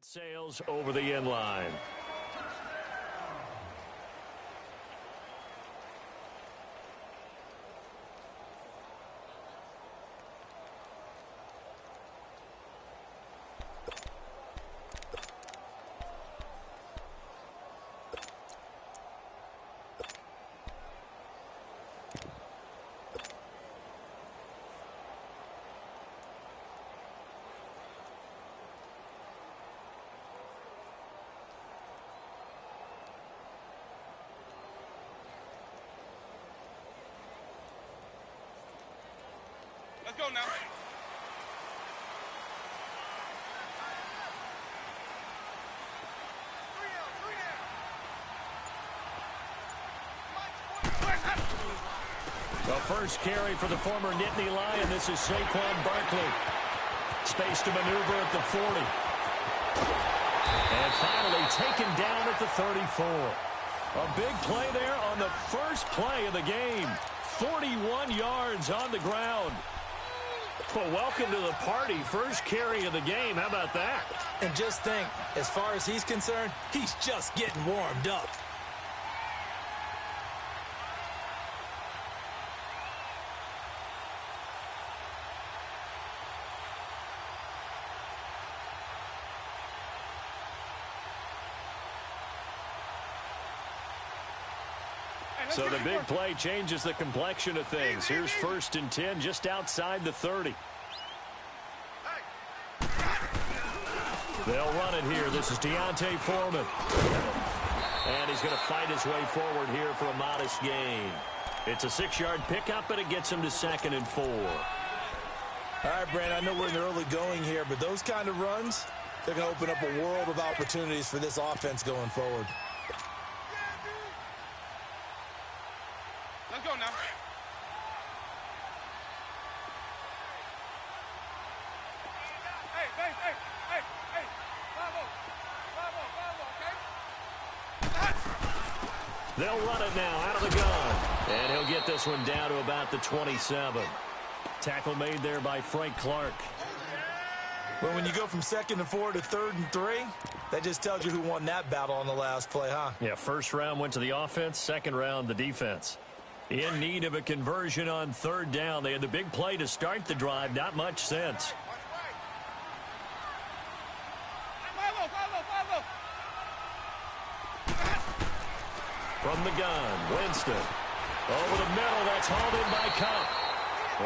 Sails over the end line. Let's go now. The first carry for the former Nittany Lion. This is Saquon Barkley. Space to maneuver at the 40. And finally taken down at the 34. A big play there on the first play of the game. 41 yards on the ground. Well, welcome to the party. First carry of the game. How about that? And just think, as far as he's concerned, he's just getting warmed up. So the big play changes the complexion of things. Here's 1st and 10 just outside the 30. They'll run it here. This is Deontay Foreman. And he's going to fight his way forward here for a modest gain. It's a 6-yard pickup, and it gets him to 2nd and 4. All right, Brand, I know we're in the early going here, but those kind of runs, they're going to open up a world of opportunities for this offense going forward. Let's go now. Hey. Bravo, okay? They'll run it now out of the gun. And he'll get this one down to about the 27. Tackle made there by Frank Clark. Well, when you go from 2nd and 4 to 3rd and 3, that just tells you who won that battle on the last play, huh? Yeah, first round went to the offense, second round the defense. In need of a conversion on 3rd down. They had the big play to start the drive. Not much sense. From the gun, Winston. Over the middle, that's hauled in by Cup.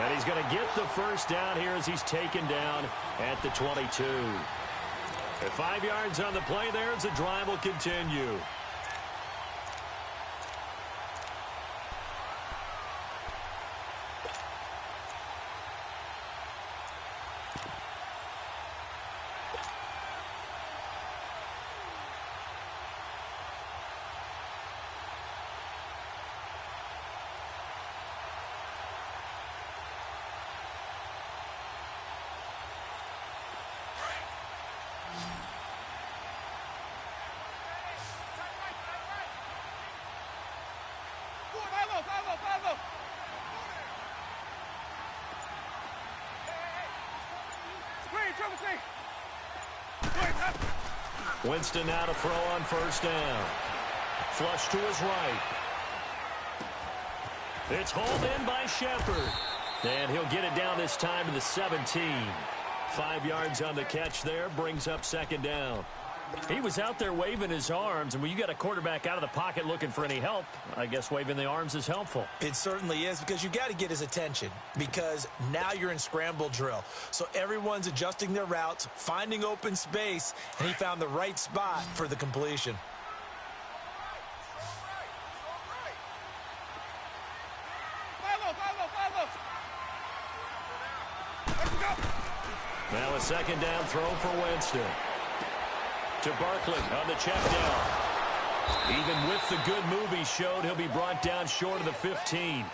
And he's going to get the first down here as he's taken down at the 22. At 5 yards on the play there as the drive will continue. Winston now to throw on 1st down. Flush to his right. It's hauled in by Shepard. And he'll get it down this time to the 17. 5 yards on the catch there, brings up 2nd down. He was out there waving his arms, and when you got a quarterback out of the pocket looking for any help, I guess waving the arms is helpful. It certainly is, because you got to get his attention, because now you're in scramble drill. So everyone's adjusting their routes, finding open space, and he found the right spot for the completion. Now a 2nd down throw for Winston. To Barkley on the check down. Even with the good move he showed, he'll be brought down short of the 15.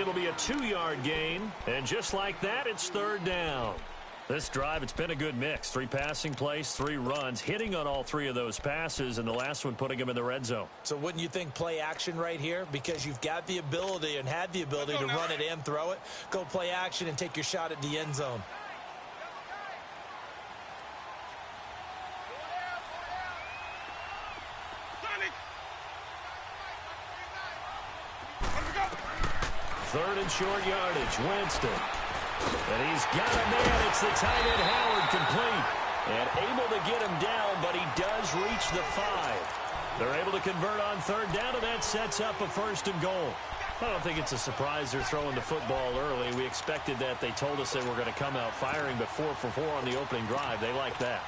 It'll be a 2-yard gain, and just like that, it's 3rd down. This drive, it's been a good mix. 3 passing plays, 3 runs, hitting on all 3 of those passes, and the last one putting him in the red zone. So wouldn't you think play action right here? Because you've got the ability and had the ability to run it and throw it. Go play action and take your shot at the end zone. third and short yardage. Winston. And he's got a man. It's the tight end Howard, complete. And able to get him down, but he does reach the 5. They're able to convert on third down, and that sets up a 1st and goal. I don't think it's a surprise they're throwing the football early. We expected that. They told us they were going to come out firing, but 4 for 4 on the opening drive. They like that.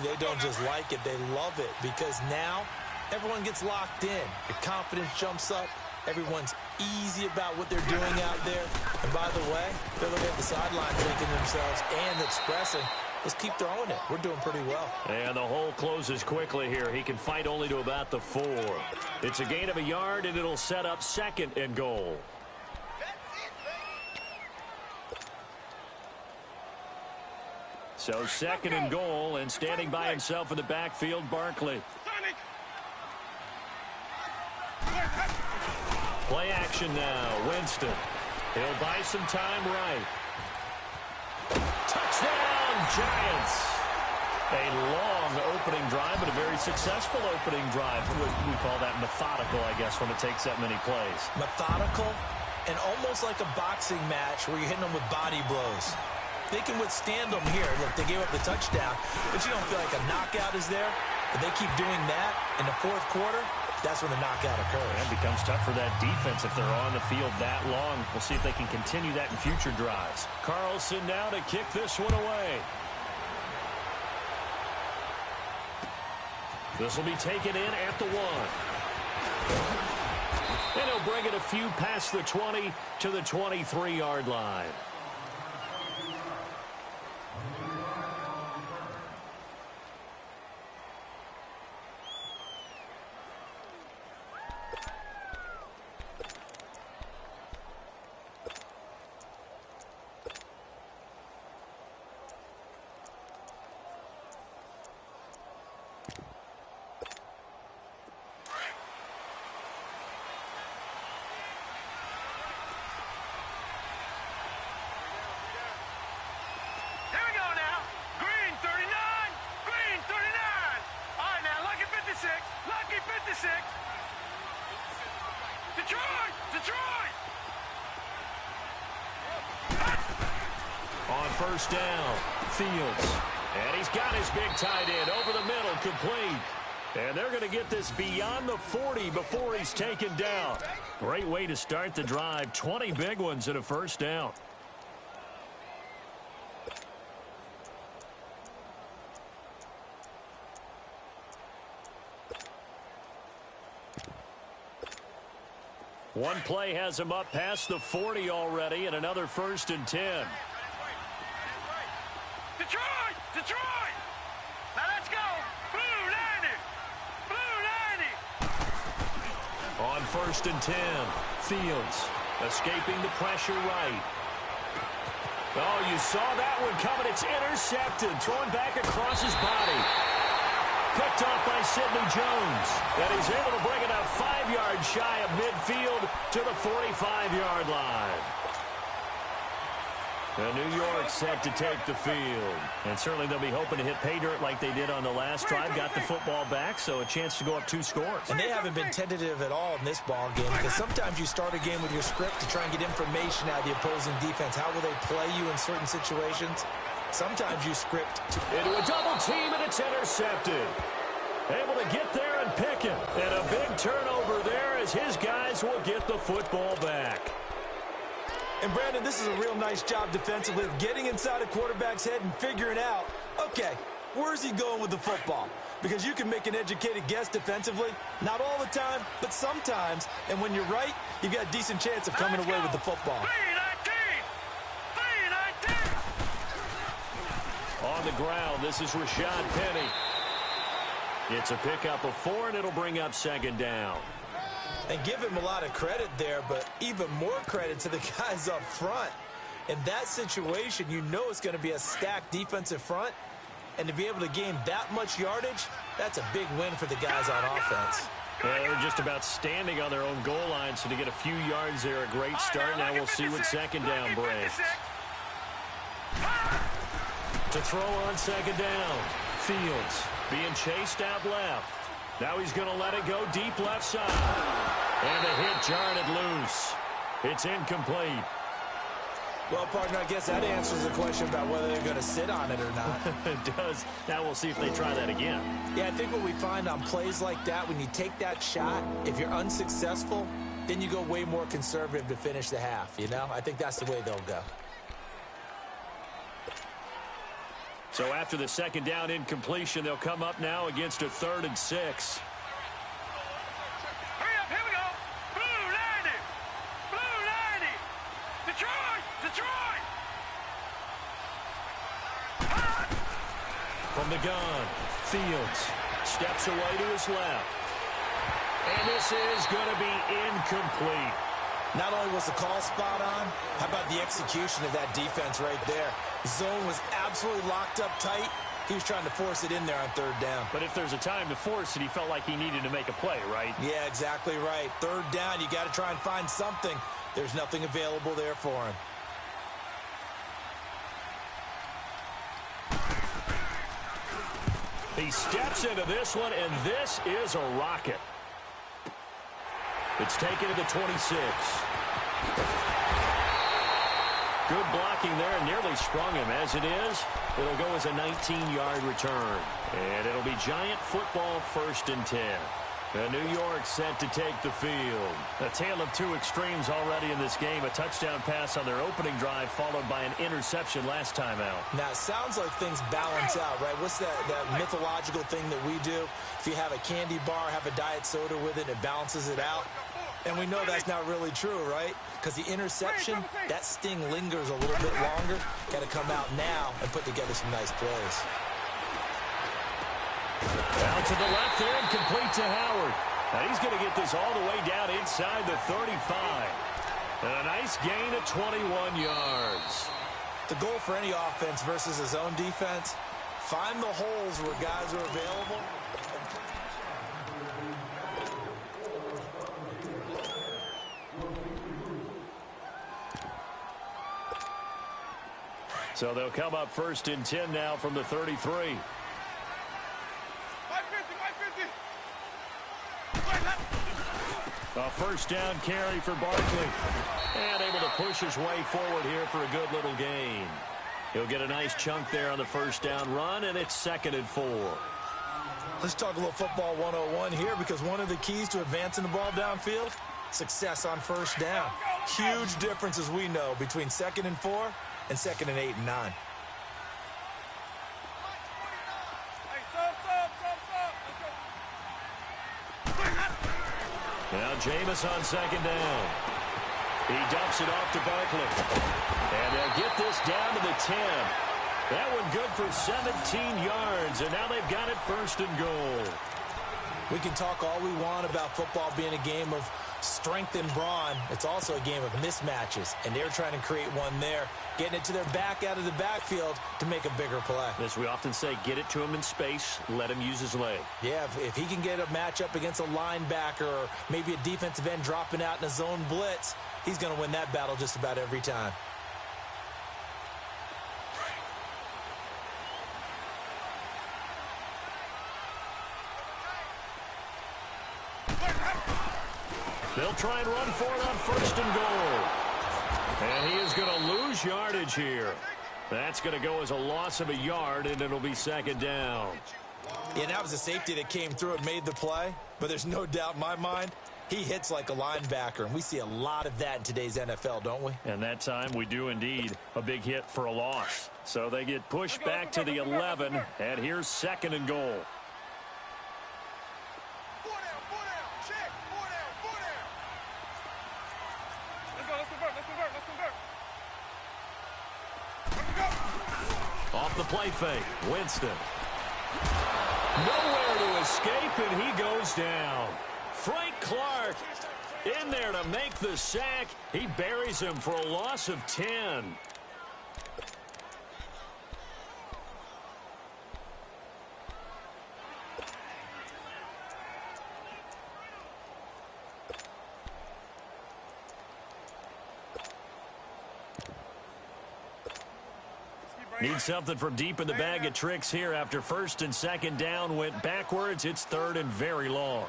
They don't just like it. They love it because now everyone gets locked in. The confidence jumps up. Everyone's easy about what they're doing out there. And by the way, they're looking at the sideline thinking themselves and expressing, let's keep throwing it. We're doing pretty well. And the hole closes quickly here. He can fight only to about the 4. It's a gain of a yard, and it'll set up 2nd and goal. So 2nd and goal, and standing by himself in the backfield, Barkley. Play action now. Winston. He'll buy some time right. Touchdown, Giants. A long opening drive, but a very successful opening drive. We call that methodical, I guess, when it takes that many plays. Methodical and almost like a boxing match where you're hitting them with body blows. They can withstand them here. Look, they gave up the touchdown, but you don't feel like a knockout is there. But they keep doing that in the 4th quarter. That's when the knockout occurs. And it becomes tough for that defense if they're on the field that long. We'll see if they can continue that in future drives. Carlson now to kick this one away. This will be taken in at the 1. And he'll bring it a few past the 20 to the 23-yard line. On 1st down, Fields. And he's got his big tight end over the middle, complete. And they're going to get this beyond the 40 before he's taken down. Great way to start the drive. 20 big ones and a 1st down. One play has him up past the 40 already, and another 1st and 10. Detroit! Detroit! Now let's go! Blue 90! Blue 90! On 1st and 10, Fields escaping the pressure right. Oh, you saw that one coming. It's intercepted. Thrown back across his body. Picked off by Sidney Jones. And he's able to bring it up 5 yards shy of midfield to the 45-yard line. And New York set to take the field. And certainly they'll be hoping to hit pay dirt like they did on the last drive. Got the football back, so a chance to go up 2 scores. And they haven't been tentative at all in this ball game because sometimes you start a game with your script to try and get information out of the opposing defense. How will they play you in certain situations? Sometimes you script into a double team, and it's intercepted. Able to get there and pick it. And a big turnover there as his guys will get the football back. And, Brandon, this is a real nice job defensively of getting inside a quarterback's head and figuring out, okay, where's he going with the football? Because you can make an educated guess defensively. Not all the time, but sometimes. And when you're right, you've got a decent chance of coming away with the football. On the ground, this is Rashad Penny. It's a pickup of 4, and it'll bring up 2nd down. And give him a lot of credit there, but even more credit to the guys up front. In that situation, you know it's going to be a stacked defensive front. And to be able to gain that much yardage, that's a big win for the guys on offense. Yeah, they're just about standing on their own goal line, so to get a few yards there, a great start. Now we'll see what 2nd down brings. To throw on 2nd down, Fields being chased out left. Now he's going to let it go deep left side. And a hit jarred it loose. It's incomplete. Well, partner, I guess that answers the question about whether they're going to sit on it or not. It does. Now we'll see if they try that again. Yeah, I think what we find on plays like that, when you take that shot, if you're unsuccessful, then you go way more conservative to finish the half, you know? I think that's the way they'll go. So after the second down incompletion, they'll come up now against a 3rd and 6. Hurry up, here we go. Blue 90. Blue 90. Detroit. Detroit. From the gun, Fields steps away to his left. And this is going to be incomplete. Not only was the call spot on, how about the execution of that defense right there? The zone was absolutely locked up tight. He was trying to force it in there on 3rd down. But if there's a time to force it, he felt like he needed to make a play, right? Yeah, exactly right. 3rd down, you got to try and find something. There's nothing available there for him. He steps into this one, and this is a rocket. It's taken to the 26. Good blocking there, and nearly sprung him. As it is, it'll go as a 19-yard return. And it'll be Giant football 1st and 10. And New York set to take the field. A tale of two extremes already in this game. A touchdown pass on their opening drive, followed by an interception last time out. Now, it sounds like things balance out, right? What's that mythological thing that we do? If you have a candy bar, have a diet soda with it, it balances it out. And we know that's not really true, right? Because the interception, that sting lingers a little bit longer. Got to come out now and put together some nice plays. Down to the left there and complete to Howard. Now he's going to get this all the way down inside the 35. And a nice gain of 21 yards. The goal for any offense versus his own defense, find the holes where guys are available. So they'll come up 1st and 10 now from the 33. A 1st down carry for Barkley. And able to push his way forward here for a good little gain. He'll get a nice chunk there on the 1st down run, and it's 2nd and 4. Let's talk a little football 101 here, because one of the keys to advancing the ball downfield, success on 1st down. Huge difference, as we know, between 2nd and 4 and 2nd and 8 and 9. Now Jameis on 2nd down. He dumps it off to Barkley. And they'll get this down to the 10. That one good for 17 yards, and now they've got it 1st and goal. We can talk all we want about football being a game of strength and brawn. It's also a game of mismatches, and they're trying to create one there, getting it to their back out of the backfield to make a bigger play. As we often say, get it to him in space, let him use his leg. Yeah, if he can get a matchup against a linebacker or maybe a defensive end dropping out in a zone blitz, he's going to win that battle just about every time. They'll try and run for it on 1st and goal. And he is going to lose yardage here. That's going to go as a loss of a yard, and it'll be 2nd down. Yeah, that was a safety that came through and made the play, but there's no doubt in my mind, he hits like a linebacker, and we see a lot of that in today's NFL, don't we? And that time we do indeed. A big hit for a loss. So they get pushed back to the 11, and here's 2nd and goal. Off the play fake, Winston. Nowhere to escape, and he goes down. Frank Clark in there to make the sack. He buries him for a loss of 10. Need something from deep in the bag of tricks here after 1st and 2nd down went backwards. It's 3rd and very long.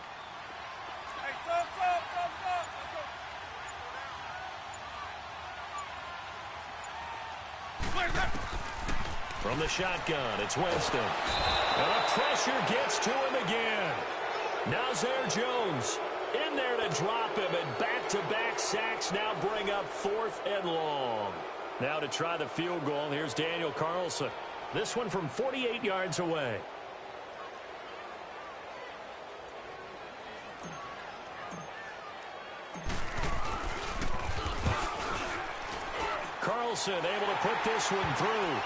From the shotgun, it's Winston. And the pressure gets to him again. Now Zare Jones in there to drop him, and back-to-back sacks now bring up 4th and long. Now to try the field goal, here's Daniel Carlson. This one from 48 yards away. Carlson able to put this one through.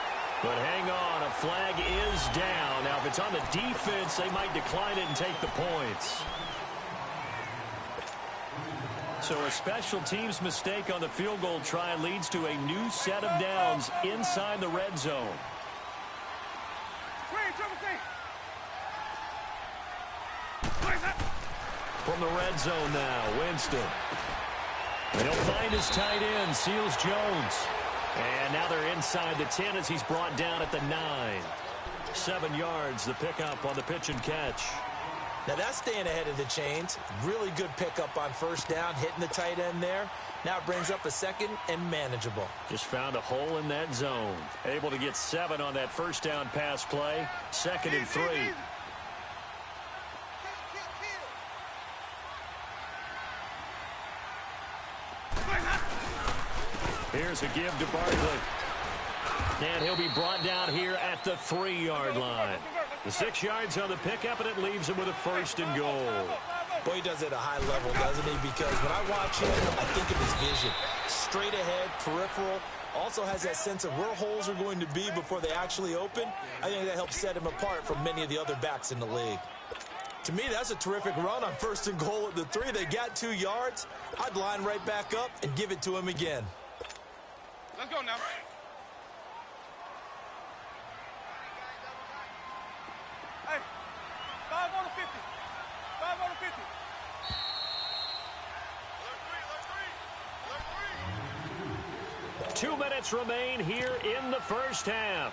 But hang on, a flag is down. Now, if it's on the defense, they might decline it and take the points. So a special teams mistake on the field goal try leads to a new set of downs inside the red zone. From the red zone now, Winston. And he'll find his tight end, Seals Jones. And now they're inside the 10 as he's brought down at the 9. 7 yards, the pickup on the pitch and catch. Now that's staying ahead of the chains. Really good pickup on first down, hitting the tight end there. Now it brings up a 2nd and manageable. Just found a hole in that zone. Able to get 7 on that first down pass play. 2nd and 3. Here's a give to Barkley. And he'll be brought down here at the 3-yard line. The 6 yards on the pickup, and it leaves him with a 1st and goal. Boy, he does it at a high level, doesn't he? Because when I watch him, I think of his vision. Straight ahead, peripheral. Also has that sense of where holes are going to be before they actually open. I think that helps set him apart from many of the other backs in the league. To me, that's a terrific run on 1st and goal at the 3. They got 2 yards. I'd line right back up and give it to him again. Let's go now. Hey, 5 on the 50. 5 on the 50. Alert 3. 2 minutes remain here in the first half.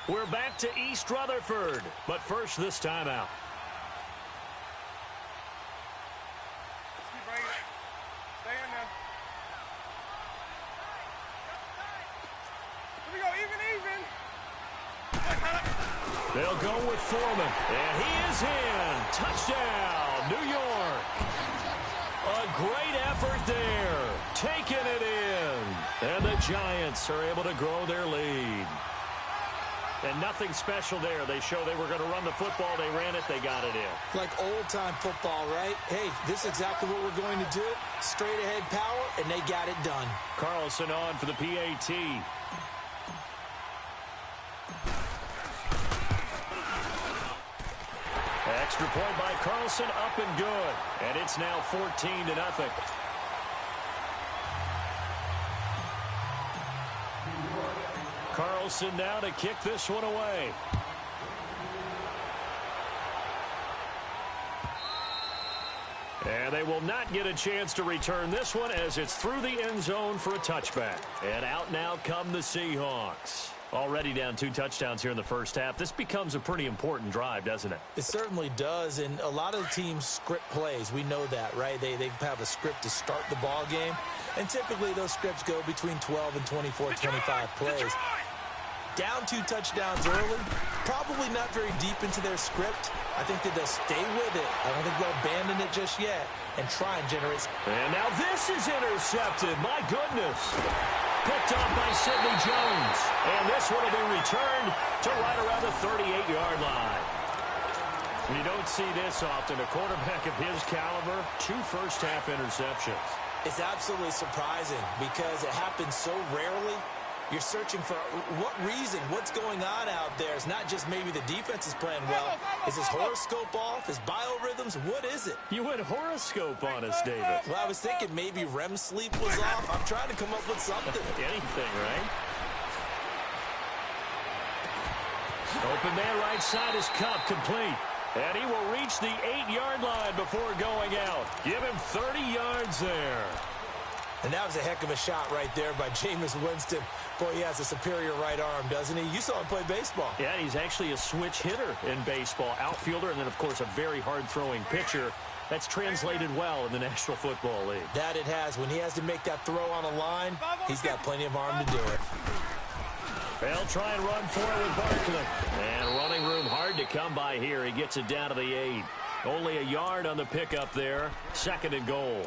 We're back to East Rutherford, but first this timeout. Let's keep bringing it. Stay in there. Here we go, even. They'll go with Foreman, and he is in. Touchdown, New York. A great effort there, taking it in. And the Giants are able to grow their lead. And nothing special there. They show they were going to run the football. They ran it. They got it in. Like old-time football, right? Hey, this is exactly what we're going to do. Straight ahead power, and they got it done. Carlson on for the PAT. Extra point by Carlson, up and good. And it's now 14-0. Carlson now to kick this one away. And they will not get a chance to return this one as it's through the end zone for a touchback. And out now come the Seahawks. Already down 2 touchdowns here in the first half. This becomes a pretty important drive, doesn't it? It certainly does, and a lot of teams script plays. We know that, right? They have a script to start the ball game, and typically those scripts go between 12 and 24, 25 plays. Down 2 touchdowns early, probably not very deep into their script. I think that they'll stay with it. I don't think they'll abandon it just yet and try and generate. And now this is intercepted. My goodness. Picked off by Sidney Jones. And this one will be returned to right around the 38-yard line. You don't see this often. A quarterback of his caliber, 2 first-half interceptions. It's absolutely surprising because it happens so rarely. You're searching for what reason, what's going on out there. It's not just maybe the defense is playing well. Is his horoscope off? His biorhythms? What is it? You went horoscope on us, David. Well, I was thinking maybe REM sleep was off. I'm trying to come up with something. Anything, right? Open man right side is Cup complete. And he will reach the 8-yard line before going out. Give him 30 yards there. And that was a heck of a shot right there by Jameis Winston. Boy, he has a superior right arm, doesn't he? You saw him play baseball. Yeah, he's actually a switch hitter in baseball. Outfielder, and then, of course, a very hard-throwing pitcher. That's translated well in the National Football League. That it has. When he has to make that throw on a line, he's got plenty of arm to do it. They'll try and run for it with Barkley. And running room hard to come by here. He gets it down to the 8. Only a yard on the pickup there. 2nd and goal.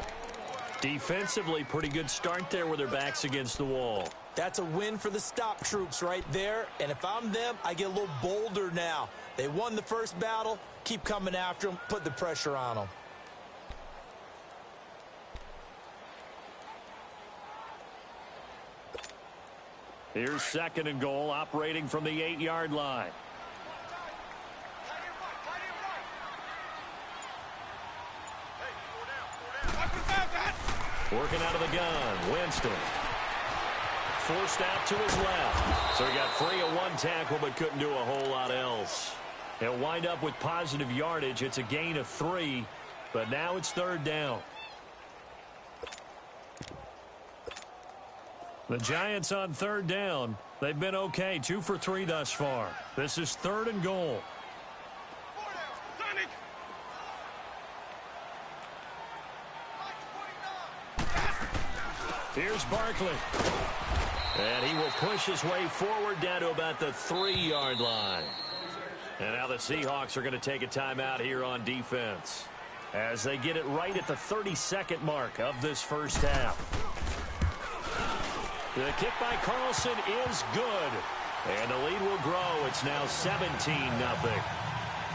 Defensively, pretty good start there with their backs against the wall. That's a win for the stop troops right there. And if I'm them, I get a little bolder now. They won the first battle. Keep coming after them. Put the pressure on them. Here's 2nd and goal, operating from the 8-yard line. Working out of the gun, Winston. Forced out to his left. So he got free of one tackle but couldn't do a whole lot else. He'll wind up with positive yardage. It's a gain of 3, but now it's 3rd down. The Giants on 3rd down. They've been okay, 2 for 3 thus far. This is 3rd and goal. Here's Barkley. And he will push his way forward down to about the 3-yard line. And now the Seahawks are going to take a timeout here on defense as they get it right at the 32nd mark of this first half. The kick by Carlson is good. And the lead will grow. It's now 17-0.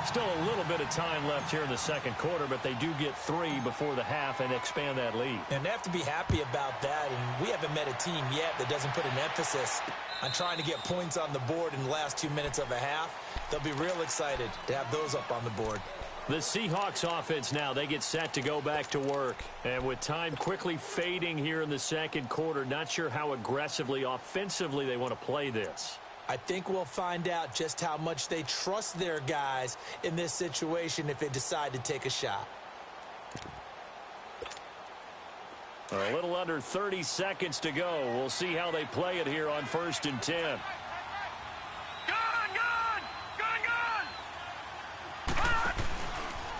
Still a little bit of time left here in the second quarter, but they do get 3 before the half and expand that lead. And they have to be happy about that. And we haven't met a team yet that doesn't put an emphasis on trying to get points on the board in the last 2 minutes of a half. They'll be real excited to have those up on the board. The Seahawks offense now, they get set to go back to work. And with time quickly fading here in the second quarter, not sure how aggressively, offensively they want to play this. I think we'll find out just how much they trust their guys in this situation if they decide to take a shot. A little under 30 seconds to go. We'll see how they play it here on 1st and 10.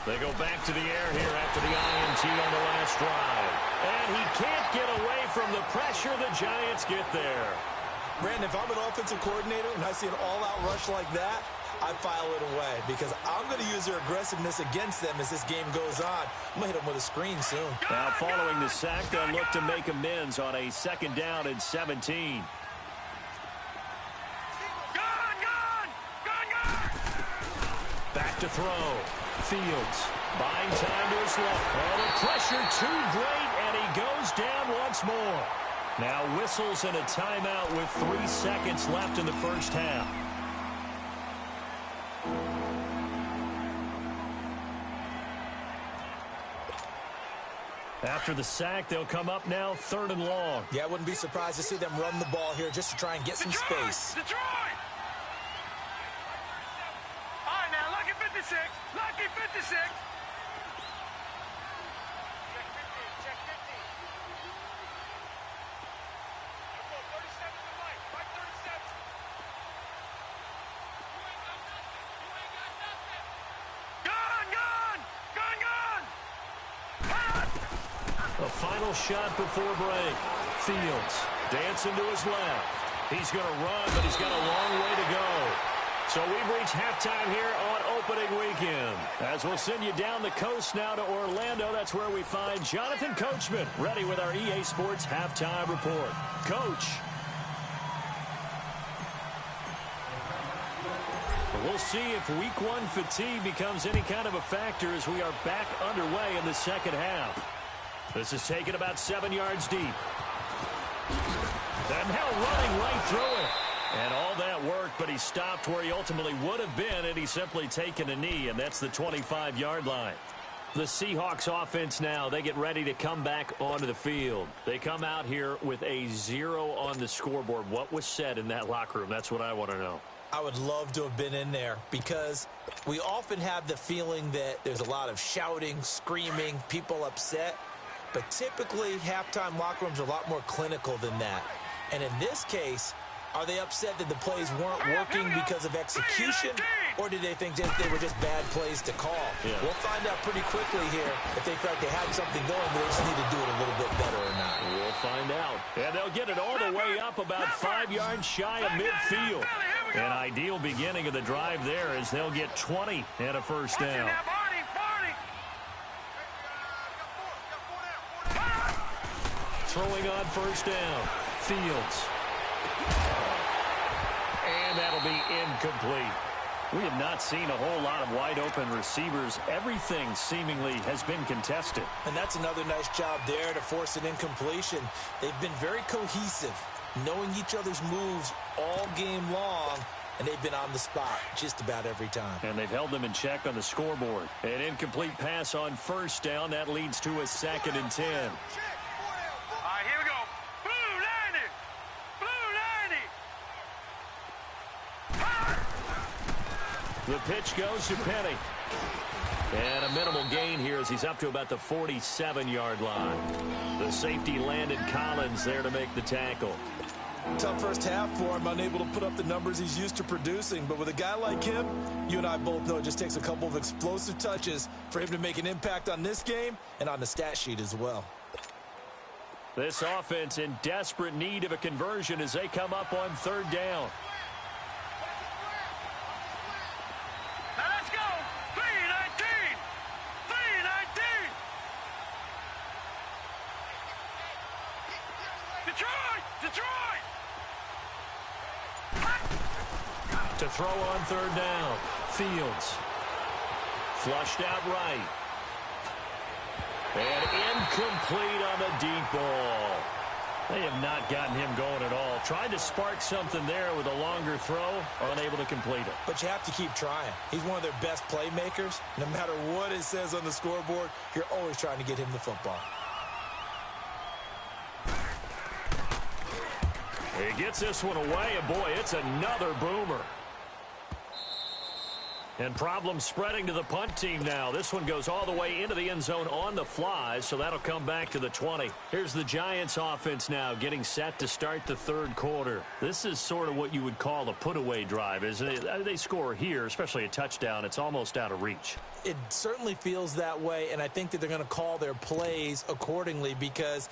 They go back to the air here after the INT on the last drive. And he can't get away from the pressure. The Giants get there. Brandon, if I'm an offensive coordinator and I see an all-out rush like that, I file it away because I'm going to use their aggressiveness against them as this game goes on. I'm going to hit them with a screen soon. Now, following the sack, they'll look to make amends on a 2nd down and 17. Back to throw. Fields buying time to his left. Oh, the pressure too great, and he goes down once more. Now whistles and a timeout with 3 seconds left in the first half. After the sack, they'll come up now 3rd and long. Yeah, I wouldn't be surprised to see them run the ball here just to try and get some space. Detroit! All right, now, lucky 56. Lucky 56. Check 15. A final shot before break. Fields dancing to his left. He's going to run, but he's got a long way to go. So we've reached halftime here on opening weekend. As we'll send you down the coast now to Orlando, that's where we find Jonathan Coachman ready with our EA Sports halftime report. Coach. We'll see if week 1 fatigue becomes any kind of a factor as we are back underway in the second half. This is taken about 7 yards deep. And now running right through it. And all that worked, but he stopped where he ultimately would have been, and he's simply taken a knee, and that's the 25-yard line. The Seahawks offense now, they get ready to come back onto the field. They come out here with a 0 on the scoreboard. What was said in that locker room? That's what I want to know. I would love to have been in there because we often have the feeling that there's a lot of shouting, screaming, people upset. But typically, halftime locker rooms are a lot more clinical than that. And in this case, Are they upset that the plays weren't working because of execution, or did they think they were just bad plays to call? Yeah. We'll find out pretty quickly here if they felt like they had something going, but they just need to do it a little bit better or not. We'll find out. And they'll get it all the way up about 5 yards shy of midfield. An ideal beginning of the drive there as they'll get 20 and a first down. Throwing on first down. Fields. And that'll be incomplete. We have not seen a whole lot of wide-open receivers. Everything seemingly has been contested. And that's another nice job there to force an incompletion. They've been very cohesive, knowing each other's moves all game long, and they've been on the spot just about every time. And they've held them in check on the scoreboard. An incomplete pass on first down. That leads to a 2nd and 10. All right, here we go. Blue 90. Blue 90. The pitch goes to Penny. And a minimal gain here as he's up to about the 47-yard line. The safety Landon Collins there to make the tackle. Tough first half for him, unable to put up the numbers he's used to producing. But with a guy like him, you and I both know it just takes a couple of explosive touches for him to make an impact on this game and on the stat sheet as well. This offense in desperate need of a conversion as they come up on 3rd down. Now let's go. 319. 319. Detroit. To throw on 3rd down. Fields. Flushed out right. And incomplete on the deep ball. They have not gotten him going at all. Tried to spark something there with a longer throw, unable to complete it. But you have to keep trying. He's one of their best playmakers. No matter what it says on the scoreboard, you're always trying to get him the football. He gets this one away, and boy, it's another boomer. And problems spreading to the punt team now. This one goes all the way into the end zone on the fly, so that'll come back to the 20. Here's the Giants offense now getting set to start the 3rd quarter. This is sort of what you would call a put-away drive, isn't it? They score here, especially a touchdown. It's almost out of reach. It certainly feels that way, and I think that they're going to call their plays accordingly because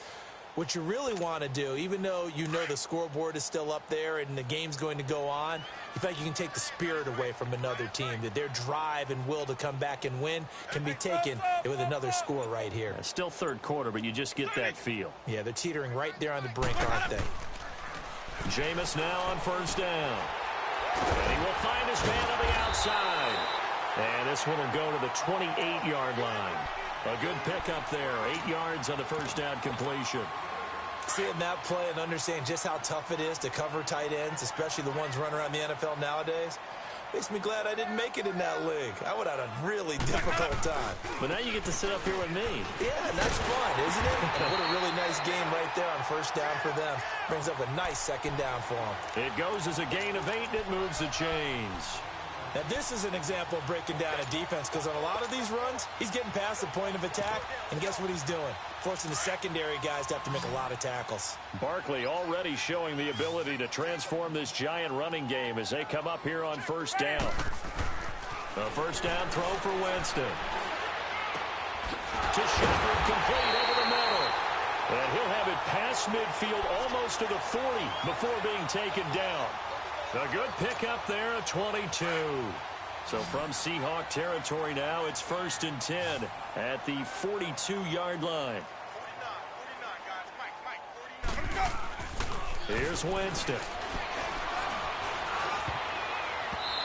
what you really want to do, even though you know the scoreboard is still up there and the game's going to go on, you feel like you can take the spirit away from another team, that their drive and will to come back and win can be taken with another score right here. It's still 3rd quarter, but you just get that feel. Yeah, they're teetering right there on the brink, aren't they? Jameis now on 1st down. And he will find his man on the outside. And this one will go to the 28-yard line. A good pickup there. 8 yards on the 1st down completion. Seeing that play and understand just how tough it is to cover tight ends, especially the ones running around the NFL nowadays, makes me glad I didn't make it in that league. I would have had a really difficult time. But now you get to sit up here with me. Yeah, and that's fun, isn't it? And what a really nice game right there on 1st down for them. Brings up a nice 2nd down for them. It goes as a gain of 8, and it moves the chains. Now, this is an example of breaking down a defense because on a lot of these runs, he's getting past the point of attack, and guess what he's doing? Forcing the secondary guys to have to make a lot of tackles. Barkley already showing the ability to transform this Giant running game as they come up here on 1st down. A 1st down throw for Winston. To Shepard, complete over the middle. And he'll have it past midfield almost to the 40 before being taken down. A good pickup there at 22. So from Seahawk territory now, it's 1st and 10 at the 42-yard line. 49, guys. Mike, Here's Winston.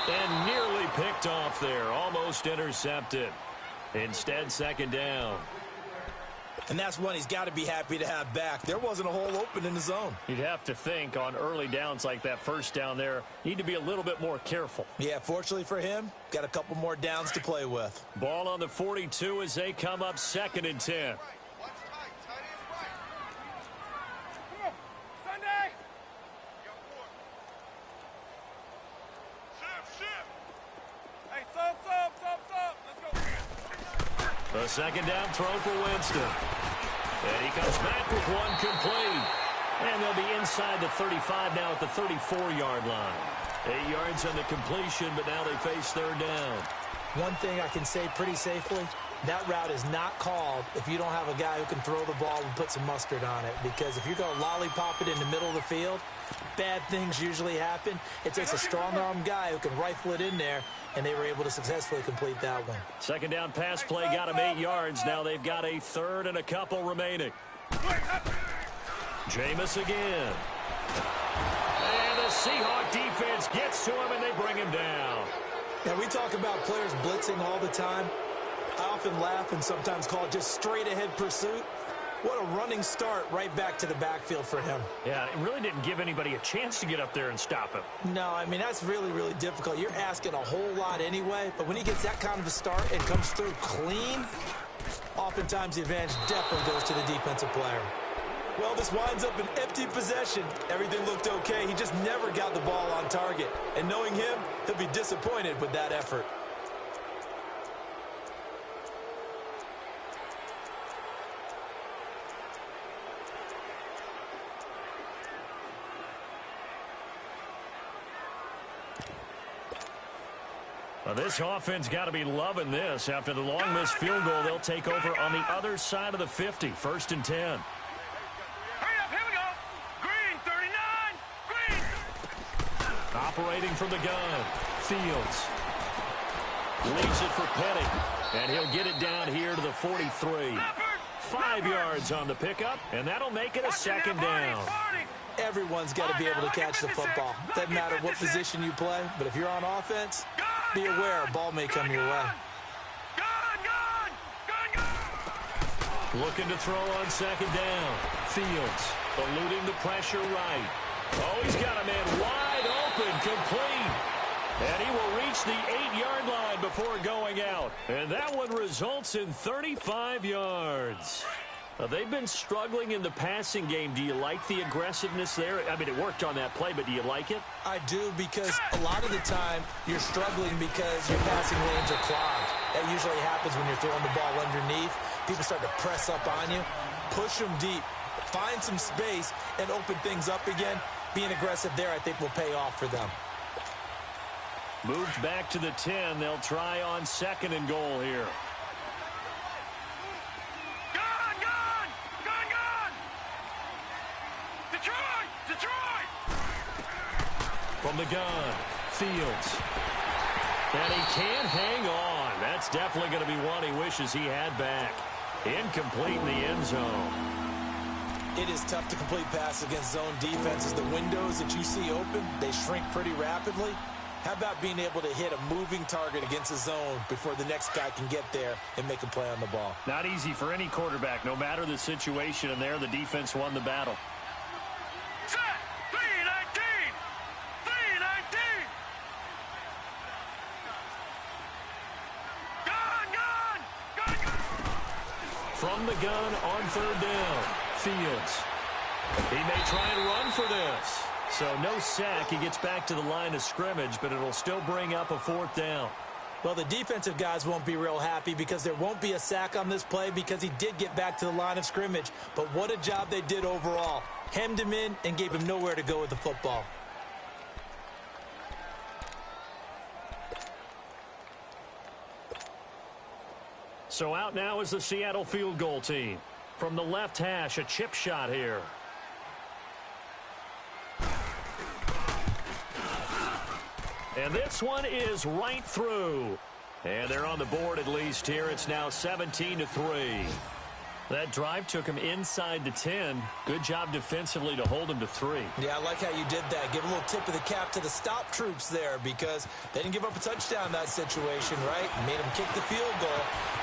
And nearly picked off there, almost intercepted. Instead, 2nd down. And that's one he's got to be happy to have back. There wasn't a hole open in the zone. You'd have to think on early downs like that 1st down there, need to be a little bit more careful. Yeah, fortunately for him, got a couple more downs to play with. Ball on the 42 as they come up 2nd and 10. Sunday. Hey, sub. Let's go. A 2nd down throw for Winston. And he comes back with one complete. And they'll be inside the 35 now at the 34-yard line. 8 yards on the completion, but now they face third down. One thing I can say pretty safely, that route is not called if you don't have a guy who can throw the ball and put some mustard on it. Because if you're going to lollipop it in the middle of the field, bad things usually happen. It takes a strong-arm guy who can rifle it in there, and they were able to successfully complete that one. Second down pass play got them 8 yards. Now they've got a third and a couple remaining. Jameis again. And the Seahawk defense gets to him, and they bring him down. Now, we talk about players blitzing all the time. I often laugh and sometimes call it just straight-ahead pursuit. What a running start right back to the backfield for him. Yeah, it really didn't give anybody a chance to get up there and stop him. No, I mean, that's really, really difficult. You're asking a whole lot anyway, but when he gets that kind of a start and comes through clean, oftentimes the advantage definitely goes to the defensive player. Well, this winds up an empty possession. Everything looked okay. He just never got the ball on target. And knowing him, he'll be disappointed with that effort. Well, this offense got to be loving this. After the long missed field goal, they'll take over on the other side of the 50. 1st and 10. Hurry up, here we go. Green, 39, green. Operating from the gun. Fields. Leaves it for Petty. And he'll get it down here to the 43. 5 yards on the pickup, and that'll make it a second down. Everyone's got to be able to catch the football. Doesn't matter what position you play, but if you're on offense, be aware a ball may come your way. Looking to throw on second down. Fields eluding the pressure right. Oh, he's got a man wide open, complete. And he will reach the 8-yard line before going out. And that one results in 35 yards. They've been struggling in the passing game. Do you like the aggressiveness there? I mean, it worked on that play, but do you like it? I do, because a lot of the time you're struggling because your passing lanes are clogged. That usually happens when you're throwing the ball underneath. People start to press up on you. Push them deep. Find some space and open things up again. Being aggressive there, I think, will pay off for them. Moved back to the 10. They'll try on 2nd and goal here. From the gun, Fields. And he can't hang on. That's definitely going to be one he wishes he had back. Incomplete in the end zone. It is tough to complete passes against zone defenses. The windows that you see open, they shrink pretty rapidly. How about being able to hit a moving target against a zone before the next guy can get there and make a play on the ball? Not easy for any quarterback, no matter the situation, and there the defense won the battle. Set, 319, 319. Gun. From the gun on 3rd down, Fields. He may try and run for this. So no sack. He gets back to the line of scrimmage, but it'll still bring up a 4th down. Well, the defensive guys won't be real happy because there won't be a sack on this play because he did get back to the line of scrimmage. But what a job they did overall. Hemmed him in and gave him nowhere to go with the football. So out now is the Seattle field goal team. From the left hash, a chip shot here. And this one is right through. And they're on the board at least here. It's now 17-3. That drive took him inside the 10. Good job defensively to hold him to 3. Yeah, I like how you did that. Give a little tip of the cap to the stop troops there because they didn't give up a touchdown in that situation, right? Made them kick the field goal.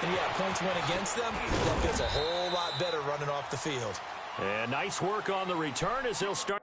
And, yeah, points went against them. That feels a whole lot better running off the field. And nice work on the return as he'll start.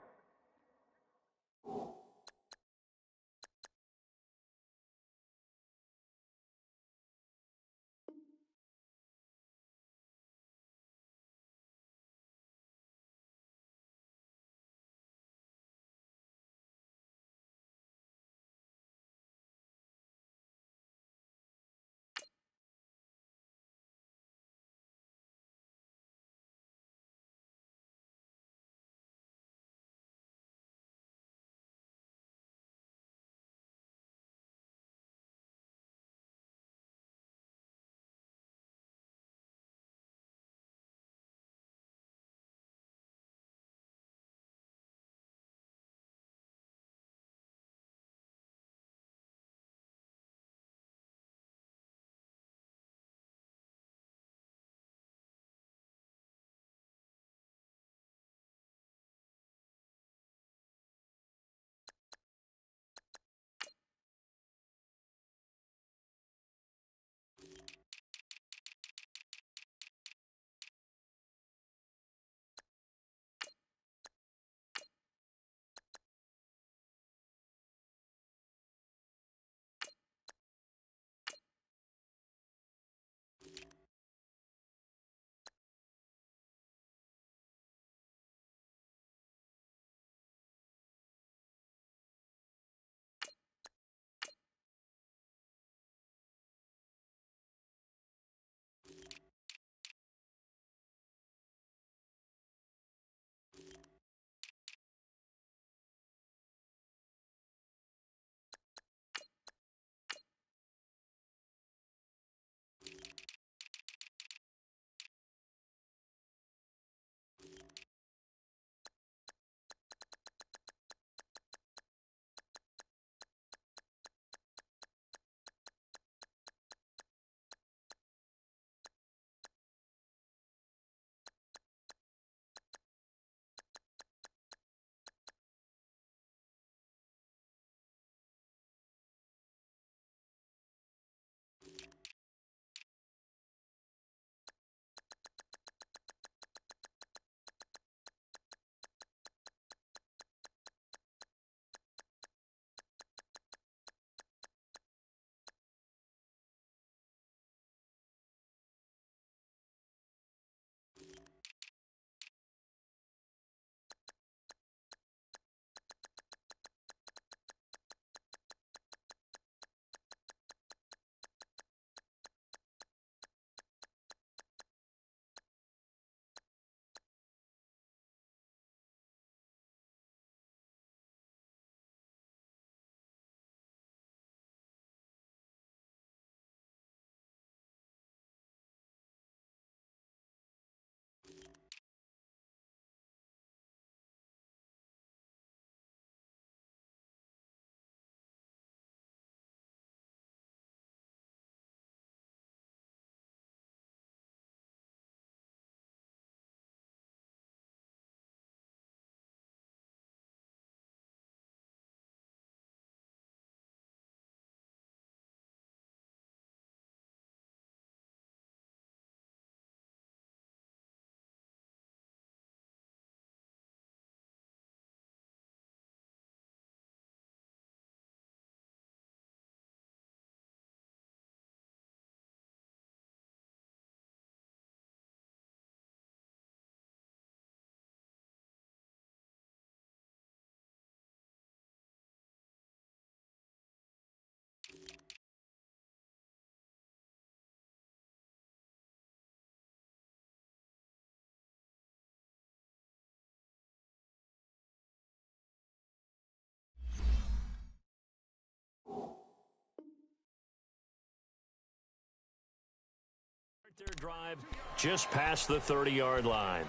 Their drive just past the 30-yard line.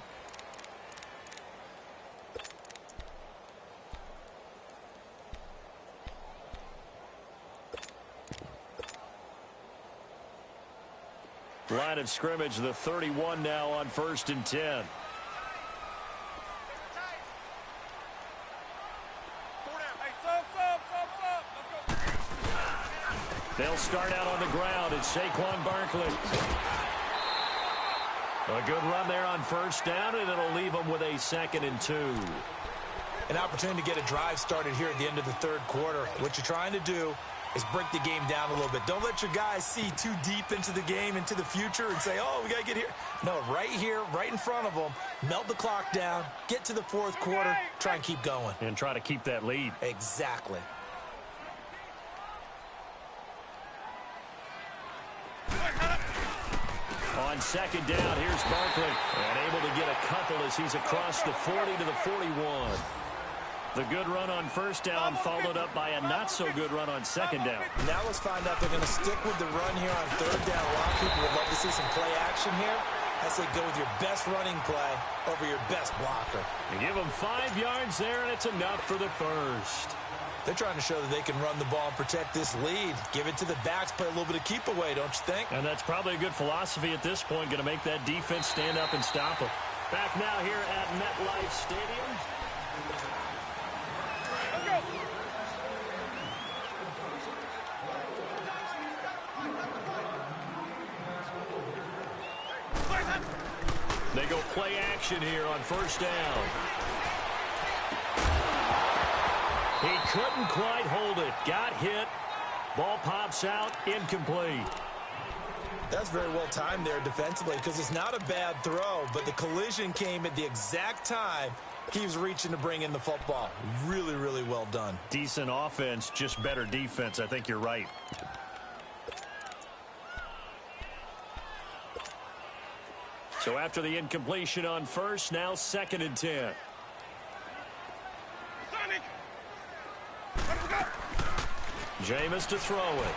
Line of scrimmage, the 31 now on 1st and 10. They'll start out on the ground. It's Saquon Barkley. A good run there on 1st down, and it'll leave them with a 2nd and 2. An opportunity to get a drive started here at the end of the 3rd quarter. What you're trying to do is break the game down a little bit. Don't let your guys see too deep into the game, into the future, and say, oh, we got to get here. No, right here, right in front of them, melt the clock down, get to the 4th quarter, try and keep going. And try to keep that lead. Exactly. On 2nd down, here's Barkley. And able to get a couple as he's across the 40 to the 41. The good run on 1st down followed up by a not-so-good run on 2nd down. Now let's find out they're going to stick with the run here on 3rd down. A lot of people would love to see some play action here. I say go with your best running play over your best blocker. You give them 5 yards there, and it's enough for the 1st. They're trying to show that they can run the ball and protect this lead. Give it to the backs, play a little bit of keep away, don't you think? And that's probably a good philosophy at this point, going to make that defense stand up and stop them. Back now here at MetLife Stadium. They go play action here on 1st down. He couldn't quite hold it. Got hit. Ball pops out. Incomplete. That's very well timed there defensively because it's not a bad throw, but the collision came at the exact time he was reaching to bring in the football. Really, really well done. Decent offense, just better defense. I think you're right. So after the incompletion on 1st, now 2nd and 10. Jameis to throw it.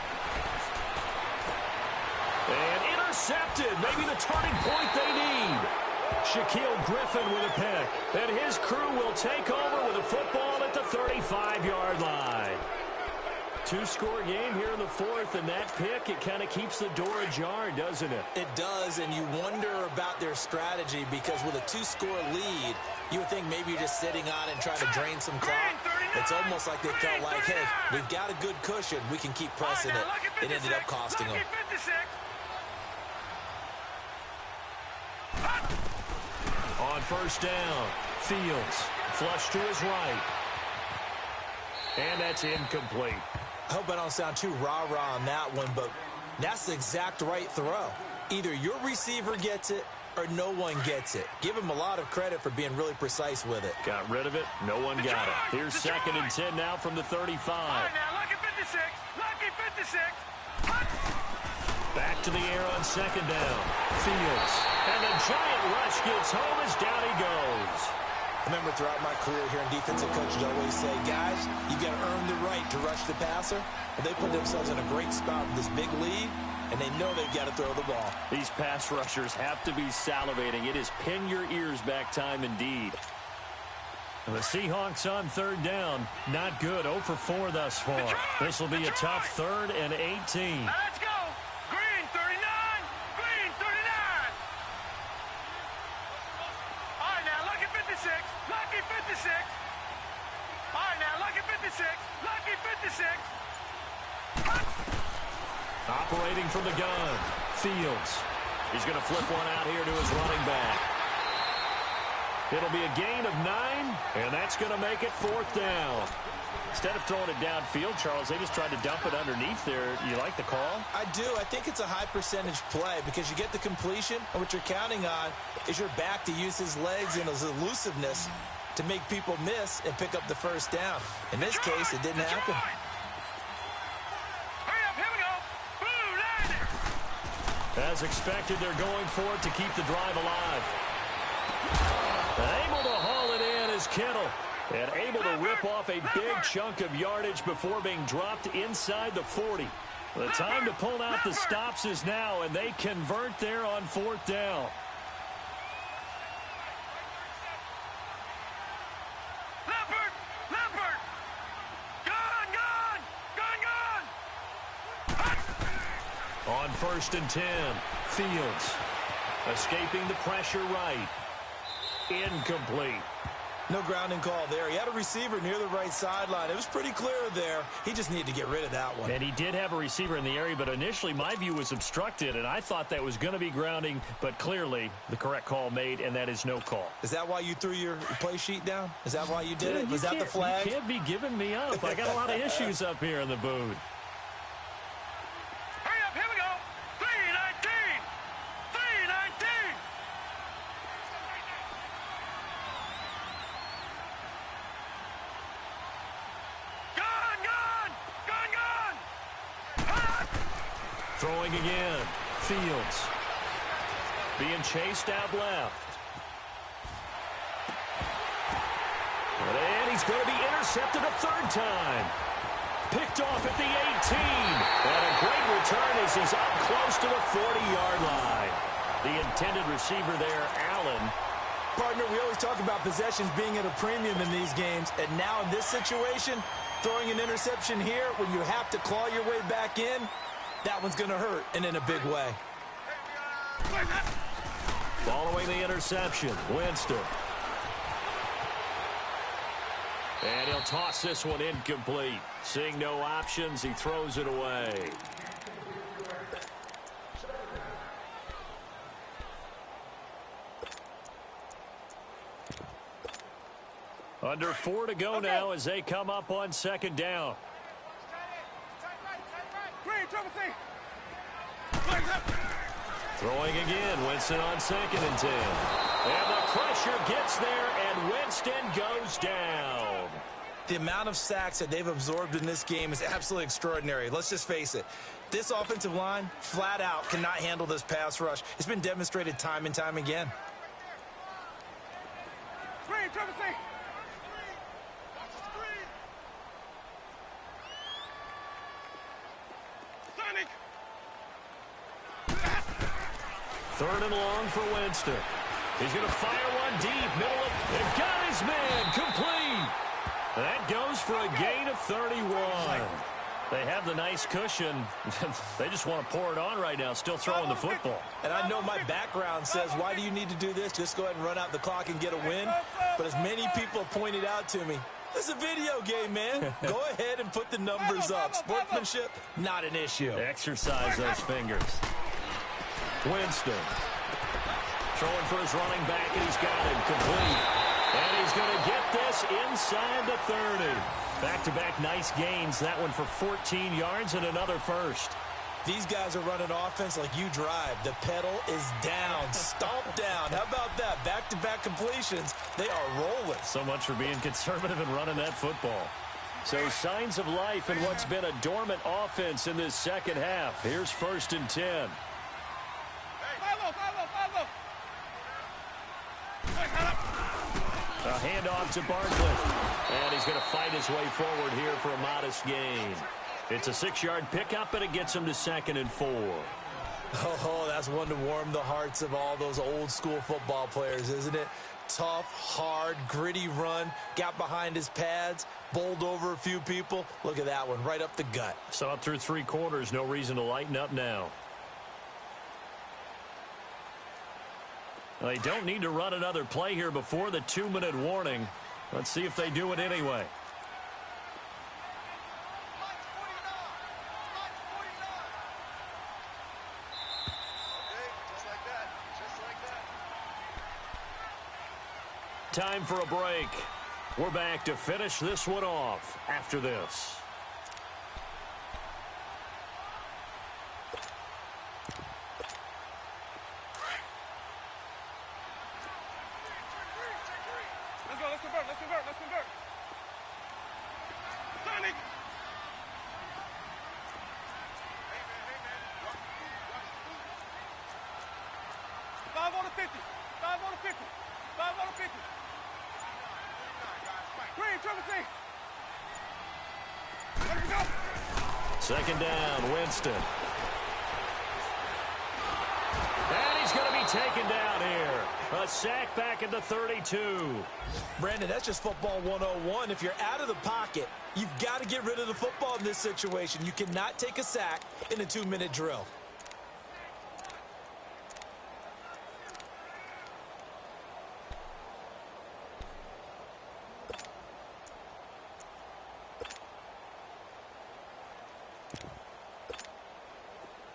And intercepted. Maybe the turning point they need. Shaquille Griffin with a pick. And his crew will take over with a football at the 35-yard line. 2-score game here in the 4th, and that pick, it kind of keeps the door ajar, doesn't it? It does, and you wonder about their strategy because with a 2-score lead, you would think maybe you're just sitting on it and trying to drain some clock. It's almost like they felt like, hey, we've got a good cushion. We can keep pressing it. It ended up costing them. On 1st down, Fields flush to his right. And that's incomplete. I hope I don't sound too rah-rah on that one, but that's the exact right throw. Either your receiver gets it or no one gets it. Give him a lot of credit for being really precise with it. Got rid of it. No one got it. Here's 2nd and 10 now from the 35. All right, now, lucky 56. Lucky 56. Back to the air on 2nd down. Fields. And the giant rush gets home as down he goes. I remember throughout my career here in defensive coaches always say, guys, you got to earn the right to rush the passer. And they put themselves in a great spot with this big lead, and they know they've got to throw the ball. These pass rushers have to be salivating. It is pin your ears back time indeed. And the Seahawks on 3rd down. Not good. 0 for 4 thus far. This will be a tough 3rd and 18. Let's go. Green 39. Green 39. All right, now, lucky 56. Lucky 56. All right, now, lucky 56. Lucky 56. Operating from the gun. Fields. He's going to flip one out here to his running back. It'll be a gain of 9, and that's going to make it 4th down. Instead of throwing it downfield, Charles, they just tried to dump it underneath there. You like the call? I do. I think it's a high percentage play because you get the completion, and what you're counting on is your back to use his legs and his elusiveness to make people miss and pick up the 1st down. In this case, it didn't happen. Hurry up, here we go. Blue line. As expected, they're going for it to keep the drive alive. Able to haul it in is Kittle. And able to rip off a big chunk of yardage before being dropped inside the 40. The time to pull out the stops is now, and they convert there on 4th down. On 1st and 10, Fields escaping the pressure right. Incomplete. No grounding call there. He had a receiver near the right sideline. It was pretty clear there. He just needed to get rid of that one. And he did have a receiver in the area, but initially my view was obstructed, and I thought that was going to be grounding, but clearly the correct call made, and that is no call. Is that why you threw your play sheet down? Is that why you did it? Was that the flag? You can't be giving me up. I got a lot of issues up here in the booth. Throwing again. Fields. Being chased out left. And he's going to be intercepted a 3rd time. Picked off at the 18. And a great return as he's up close to the 40-yard line. The intended receiver there, Allen. Partner, we always talk about possessions being at a premium in these games. And now in this situation, throwing an interception here when you have to claw your way back in, that one's going to hurt, and in a big way. Following the interception, Winston. And he'll toss this one incomplete. Seeing no options, he throws it away. Under 4 to go now as they come up on 2nd down. Throwing again, Winston on 2nd and 10. And the pressure gets there, and Winston goes down. The amount of sacks that they've absorbed in this game is absolutely extraordinary. Let's just face it. This offensive line, flat out, cannot handle this pass rush. It's been demonstrated time and time again. Third and long for Winston. He's going to fire one deep, middle of, and got his man, complete. That goes for a gain of 31. They have the nice cushion. They just want to pour it on right now, still throwing the football. And I know my background says, why do you need to do this? Just go ahead and run out the clock and get a win. But as many people pointed out to me, this is a video game, man. Go ahead and put the numbers up. Sportsmanship, not an issue. Exercise those fingers. Winston throwing for his running back, and he's got him complete. And he's going to get this inside the 30. Back-to-back nice gains. That one for 14 yards and another first. These guys are running offense like you drive. The pedal is down, stomp down. How about that? Back-to-back completions. They are rolling. So much for being conservative and running that football. So signs of life in what's been a dormant offense in this second half. Here's 1st and 10. A handoff to Barkley. And he's going to fight his way forward here for a modest gain. It's a 6-yard pickup, and it gets him to 2nd and 4. Oh, that's one to warm the hearts of all those old-school football players, isn't it? Tough, hard, gritty run. Got behind his pads, bowled over a few people. Look at that one, right up the gut. Saw it through 3 quarters. No reason to lighten up now. They don't need to run another play here before the 2-minute warning. Let's see if they do it anyway. Time for a break. We're back to finish this one off after this. Let's convert. Sonic! Five on the 50. 5 on the 50. 5 on the 50. Green, triple C. Let it go. Second down, Winston. And he's going to be taken down here. A sack back at the 32. Brandon, that's just football 101. If you're out of the pocket, you've got to get rid of the football in this situation. You cannot take a sack in a 2-minute drill.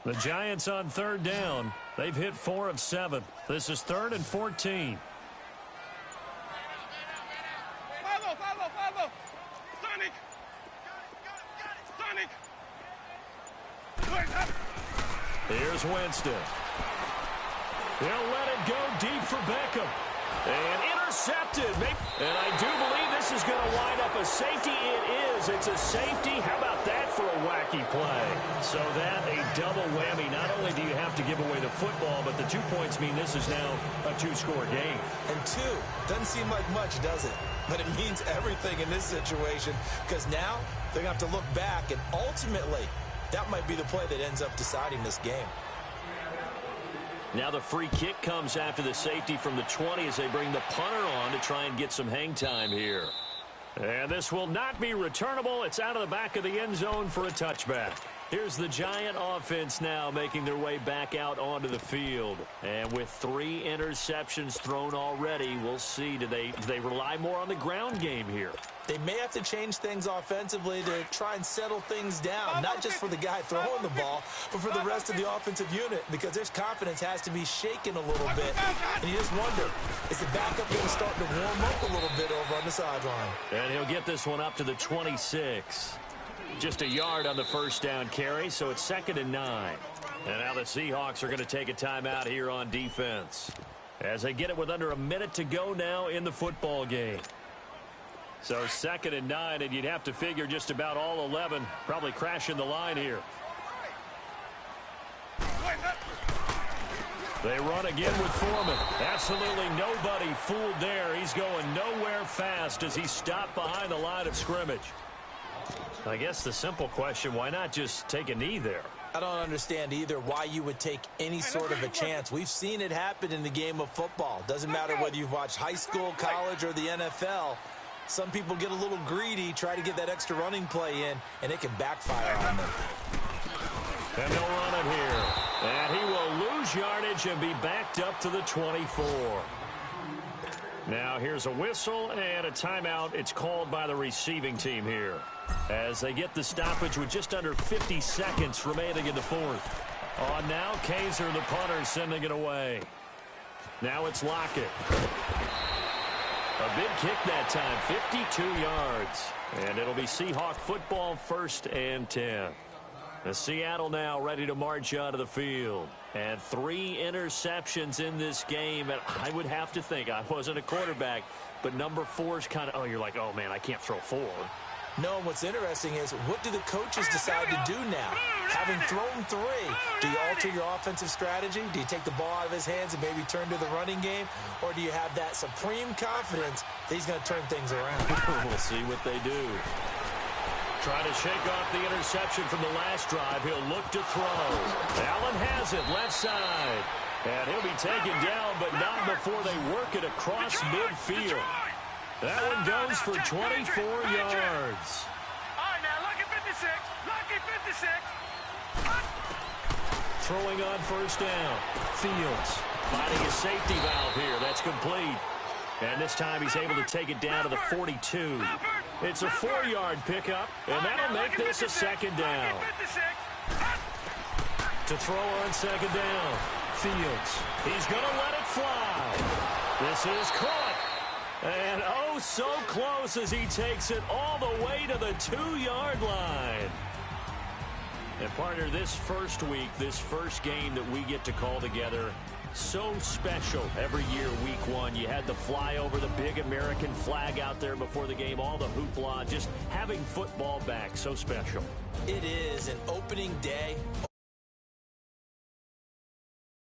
The Giants on third down. They've hit 4 of 7. This is 3rd and 14. Follow. Sonic. Here's Winston. He'll let it go deep for Beckham. And intercepted. And I do believe this is going to wind up a safety. It is. It's a safety. How about that for a wacky play? So that a double whammy. Not only do you have to give away the football, but the 2 points mean this is now a 2-score game. And 2 doesn't seem like much, does it? But it means everything in this situation, because now they're going to have to look back, and ultimately that might be the play that ends up deciding this game. Now the free kick comes after the safety from the 20 as they bring the punter on to try and get some hang time here. And this will not be returnable. It's out of the back of the end zone for a touchback. Here's the Giant offense now making their way back out onto the field. And with 3 interceptions thrown already, we'll see. Do they rely more on the ground game here? They may have to change things offensively to try and settle things down, not just for the guy throwing the ball, but for the rest of the offensive unit, because their confidence has to be shaken a little bit. And you just wonder, is the backup going to start to warm up a little bit over on the sideline? And he'll get this one up to the 26. Just a yard on the first down carry, so it's 2nd and 9. And now the Seahawks are going to take a timeout here on defense as they get it with under a minute to go now in the football game. So 2nd and 9, and you'd have to figure just about all 11 probably crashing the line here. They run again with Foreman. Absolutely nobody fooled there. He's going nowhere fast as he's stopped behind the line of scrimmage. I guess the simple question, why not just take a knee there? I don't understand either why you would take any sort of a chance. We've seen it happen in the game of football. Doesn't matter whether you've watched high school, college, or the NFL. Some people get a little greedy, try to get that extra running play in, and it can backfire on them. And they'll run it here. And he will lose yardage and be backed up to the 24. Now here's a whistle and a timeout. It's called by the receiving team here as they get the stoppage with just under 50 seconds remaining in the 4th. On now, Kaiser, the punter, sending it away. Now it's Lockett. A big kick that time, 52 yards. And it'll be Seahawk football, 1st and 10. The Seattle now ready to march out of the field. And 3 interceptions in this game. And I would have to think, I wasn't a quarterback, but number 4 is kind of, you're like, oh, man, I can't throw 4. No, and what's interesting is, what do the coaches decide to do now? Having thrown 3, do you alter your offensive strategy? Do you take the ball out of his hands and maybe turn to the running game? Or do you have that supreme confidence that he's going to turn things around? We'll see what they do. Trying to shake off the interception from the last drive. He'll look to throw. Allen has it, left side. And he'll be taken down, but not before they work it across midfield. That one goes for 24 yards. All right, now, lucky 56. Lucky 56. Throwing on first down. Fields finding a safety valve here. That's complete. And this time he's able to take it down to the 42. It's a 4-yard pickup, and that'll make this a 2nd down. To throw on 2nd down. Fields. He's going to let it fly. This is caught. And oh, so close as he takes it all the way to the 2-yard line. And partner, this first week, this first game that we get to call together, so special every year, week 1. You had the flyover, the big American flag out there before the game, all the hoopla, just having football back, so special. It is an opening day.